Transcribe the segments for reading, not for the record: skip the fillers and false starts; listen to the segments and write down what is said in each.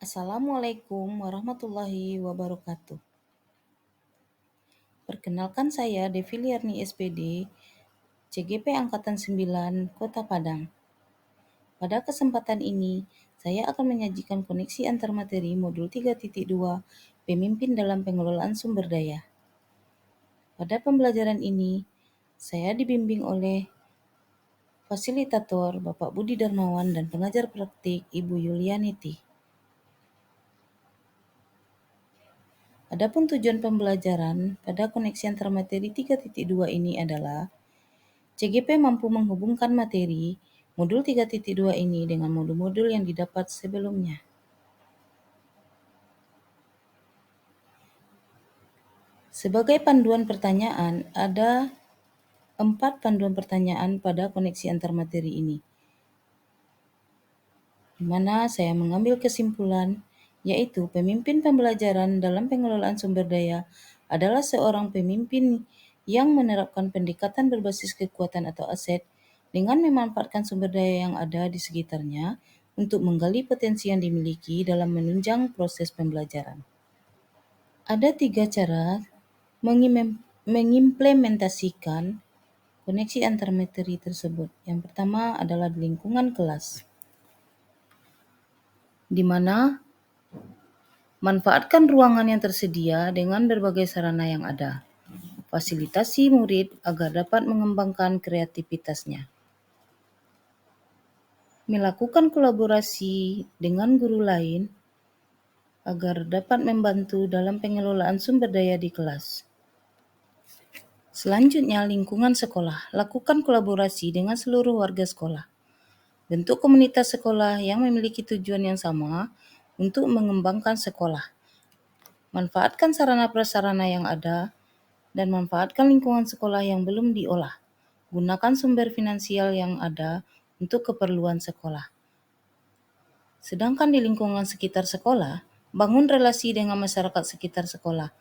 Assalamualaikum warahmatullahi wabarakatuh. Perkenalkan saya Devi Liarni SPD, CGP Angkatan 9, Kota Padang. Pada kesempatan ini, saya akan menyajikan koneksi antar materi modul 3.2 Pemimpin dalam Pengelolaan Sumber Daya. Pada pembelajaran ini, saya dibimbing oleh fasilitator Bapak Budi Darmawan dan pengajar praktik Ibu Yulianiti. Adapun tujuan pembelajaran pada koneksi antar materi 3.2 ini adalah CGP mampu menghubungkan materi modul 3.2 ini dengan modul-modul yang didapat sebelumnya. Sebagai panduan pertanyaan, ada 4 panduan pertanyaan pada koneksi antar materi ini, di mana saya mengambil kesimpulan, yaitu pemimpin pembelajaran dalam pengelolaan sumber daya adalah seorang pemimpin yang menerapkan pendekatan berbasis kekuatan atau aset dengan memanfaatkan sumber daya yang ada di sekitarnya untuk menggali potensi yang dimiliki dalam menunjang proses pembelajaran. Ada 3 cara mengimplementasikan koneksi antar materi tersebut. Yang pertama adalah di lingkungan kelas, di mana manfaatkan ruangan yang tersedia dengan berbagai sarana yang ada. Fasilitasi murid agar dapat mengembangkan kreativitasnya. Melakukan kolaborasi dengan guru lain agar dapat membantu dalam pengelolaan sumber daya di kelas. Selanjutnya, lingkungan sekolah. Lakukan kolaborasi dengan seluruh warga sekolah. Bentuk komunitas sekolah yang memiliki tujuan yang sama untuk mengembangkan sekolah. Manfaatkan sarana prasarana yang ada dan manfaatkan lingkungan sekolah yang belum diolah. Gunakan sumber finansial yang ada untuk keperluan sekolah. Sedangkan di lingkungan sekitar sekolah, bangun relasi dengan masyarakat sekitar sekolah,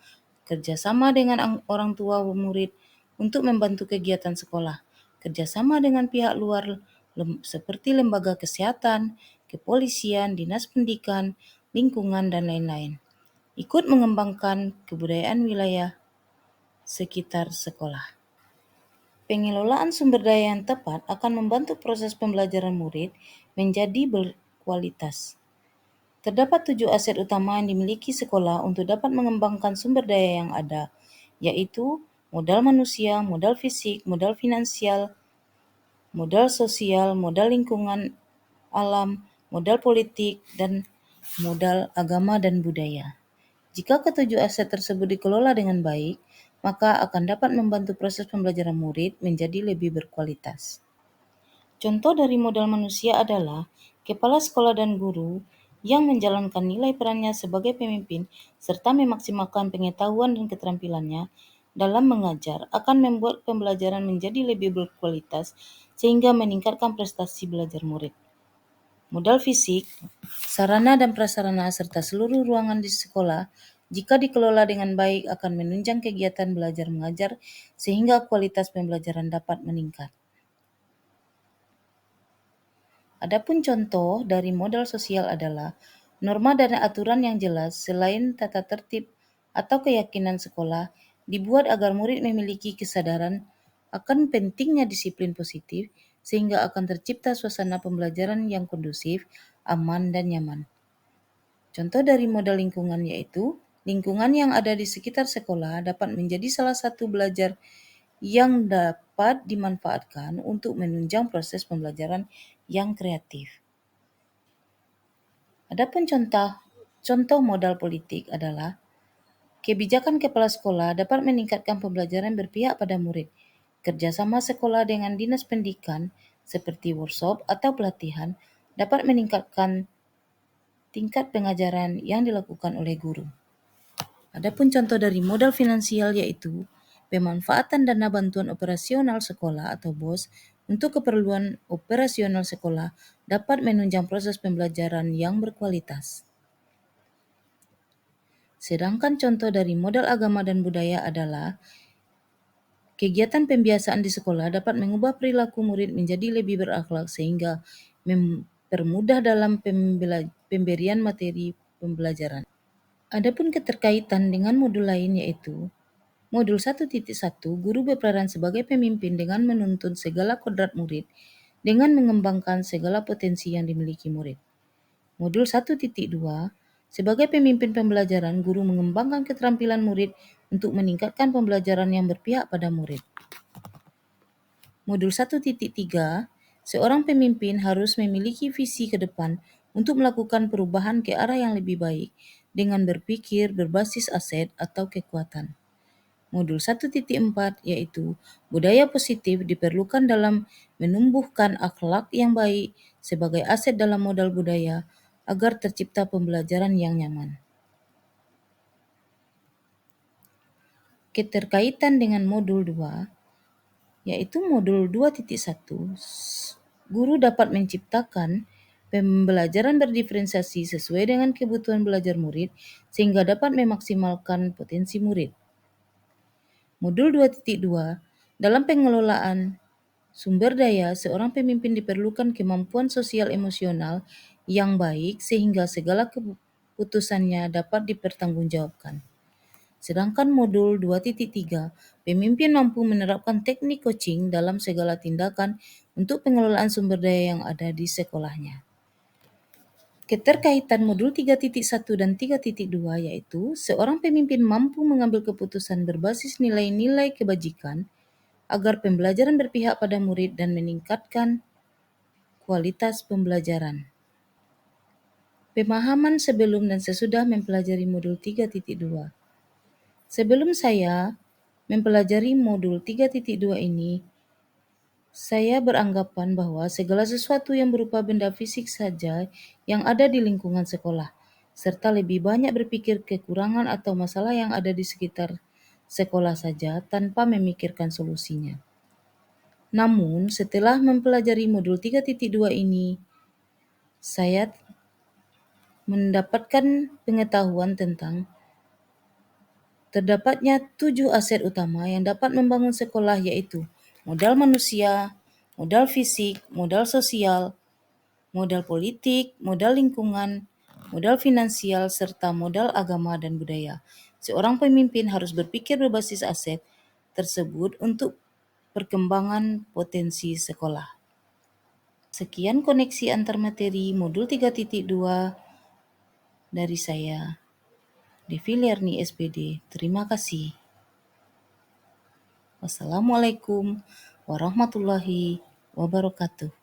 kerjasama dengan orang tua murid untuk membantu kegiatan sekolah, kerjasama dengan pihak luar seperti lembaga kesehatan, kepolisian, dinas pendidikan, lingkungan, dan lain-lain. Ikut mengembangkan kebudayaan wilayah sekitar sekolah. Pengelolaan sumber daya yang tepat akan membantu proses pembelajaran murid menjadi berkualitas. Terdapat 7 aset utama yang dimiliki sekolah untuk dapat mengembangkan sumber daya yang ada, yaitu modal manusia, modal fisik, modal finansial, modal sosial, modal lingkungan alam, modal politik, dan modal agama dan budaya. Jika ketujuh aset tersebut dikelola dengan baik, maka akan dapat membantu proses pembelajaran murid menjadi lebih berkualitas. Contoh dari modal manusia adalah kepala sekolah dan guru yang menjalankan nilai perannya sebagai pemimpin serta memaksimalkan pengetahuan dan keterampilannya dalam mengajar akan membuat pembelajaran menjadi lebih berkualitas sehingga meningkatkan prestasi belajar murid. Modal fisik, sarana dan prasarana serta seluruh ruangan di sekolah jika dikelola dengan baik akan menunjang kegiatan belajar mengajar sehingga kualitas pembelajaran dapat meningkat. Adapun contoh dari modal sosial adalah norma dan aturan yang jelas selain tata tertib atau keyakinan sekolah dibuat agar murid memiliki kesadaran akan pentingnya disiplin positif sehingga akan tercipta suasana pembelajaran yang kondusif, aman, dan nyaman. Contoh dari modal lingkungan yaitu lingkungan yang ada di sekitar sekolah dapat menjadi salah satu belajar yang dapat dimanfaatkan untuk menunjang proses pembelajaran yang kreatif. Adapun contoh modal politik adalah kebijakan kepala sekolah dapat meningkatkan pembelajaran berpihak pada murid. Kerjasama sekolah dengan dinas pendidikan seperti workshop atau pelatihan dapat meningkatkan tingkat pengajaran yang dilakukan oleh guru. Adapun contoh dari modal finansial yaitu pemanfaatan dana bantuan operasional sekolah atau BOS untuk keperluan operasional sekolah dapat menunjang proses pembelajaran yang berkualitas. Sedangkan contoh dari modal agama dan budaya adalah kegiatan pembiasaan di sekolah dapat mengubah perilaku murid menjadi lebih berakhlak sehingga mempermudah dalam pemberian materi pembelajaran. Adapun keterkaitan dengan modul lain yaitu Modul 1.1, guru berperan sebagai pemimpin dengan menuntun segala kodrat murid dengan mengembangkan segala potensi yang dimiliki murid. Modul 1.2, sebagai pemimpin pembelajaran, guru mengembangkan keterampilan murid untuk meningkatkan pembelajaran yang berpihak pada murid. Modul 1.3, seorang pemimpin harus memiliki visi ke depan untuk melakukan perubahan ke arah yang lebih baik dengan berpikir berbasis aset atau kekuatan. Modul 1.4 yaitu budaya positif diperlukan dalam menumbuhkan akhlak yang baik sebagai aset dalam modal budaya agar tercipta pembelajaran yang nyaman. Keterkaitan dengan modul 2 yaitu modul 2.1, guru dapat menciptakan pembelajaran berdiferensiasi sesuai dengan kebutuhan belajar murid sehingga dapat memaksimalkan potensi murid. Modul 2.2, dalam pengelolaan sumber daya, seorang pemimpin diperlukan kemampuan sosial emosional yang baik sehingga segala keputusannya dapat dipertanggungjawabkan. Sedangkan modul 2.3, pemimpin mampu menerapkan teknik coaching dalam segala tindakan untuk pengelolaan sumber daya yang ada di sekolahnya. Keterkaitan modul 3.1 dan 3.2 yaitu seorang pemimpin mampu mengambil keputusan berbasis nilai-nilai kebajikan agar pembelajaran berpihak pada murid dan meningkatkan kualitas pembelajaran. Pemahaman sebelum dan sesudah mempelajari modul 3.2. Sebelum saya mempelajari modul 3.2 ini, saya beranggapan bahwa segala sesuatu yang berupa benda fisik saja yang ada di lingkungan sekolah, serta lebih banyak berpikir kekurangan atau masalah yang ada di sekitar sekolah saja tanpa memikirkan solusinya. Namun, setelah mempelajari modul 3.2 ini, saya mendapatkan pengetahuan tentang terdapatnya 7 aset utama yang dapat membangun sekolah yaitu modal manusia, modal fisik, modal sosial, modal politik, modal lingkungan, modal finansial, serta modal agama dan budaya. Seorang pemimpin harus berpikir berbasis aset tersebut untuk perkembangan potensi sekolah. Sekian koneksi antar materi modul 3.2 dari saya, Devi Lerni SPD. Terima kasih. Wassalamualaikum warahmatullahi wabarakatuh.